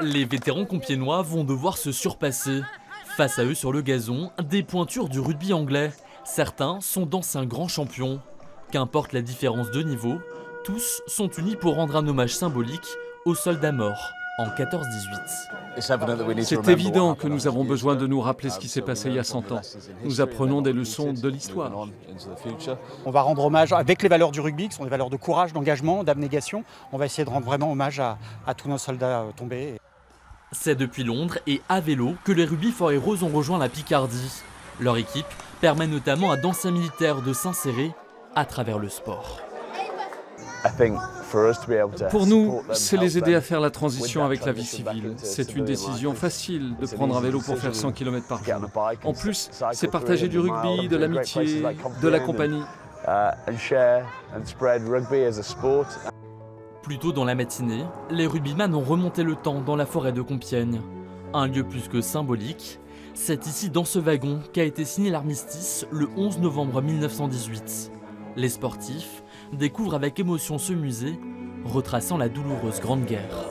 Les vétérans compiègnois vont devoir se surpasser. Face à eux sur le gazon, des pointures du rugby anglais. Certains sont d'anciens grands champions. Qu'importe la différence de niveau, tous sont unis pour rendre un hommage symbolique aux soldats morts en 14-18. C'est évident que nous avons besoin de nous rappeler ce qui s'est passé il y a 100 ans. Nous apprenons des leçons de l'histoire. On va rendre hommage avec les valeurs du rugby, qui sont des valeurs de courage, d'engagement, d'abnégation. On va essayer de rendre vraiment hommage à tous nos soldats tombés. C'est depuis Londres et à vélo que les Rugby for Heroes ont rejoint la Picardie. Leur équipe permet notamment à d'anciens militaires de s'insérer à travers le sport. Pour nous, c'est les aider à faire la transition avec la vie civile. C'est une décision facile de prendre un vélo pour faire 100 km par jour. En plus, c'est partager du rugby, de l'amitié, de la compagnie. Plus tôt dans la matinée, les rugbyman ont remonté le temps dans la forêt de Compiègne. Un lieu plus que symbolique. C'est ici, dans ce wagon, qu'a été signé l'armistice le 11 novembre 1918. Les sportifs découvrent avec émotion ce musée, retraçant la douloureuse Grande Guerre.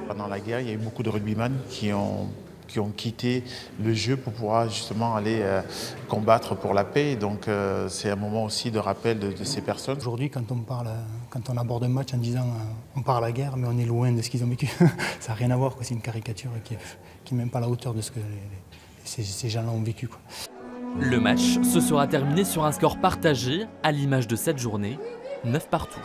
Pendant la guerre, il y a eu beaucoup de rugbyman qui ont quitté le jeu pour pouvoir justement aller combattre pour la paix. Donc c'est un moment aussi de rappel de ces personnes. Aujourd'hui, quand on aborde un match en disant on part à la guerre, mais on est loin de ce qu'ils ont vécu, ça n'a rien à voir. C'est une caricature qui n'est même pas à la hauteur de ce que ces gens-là ont vécu. Le match se sera terminé sur un score partagé, à l'image de cette journée, 9 partout.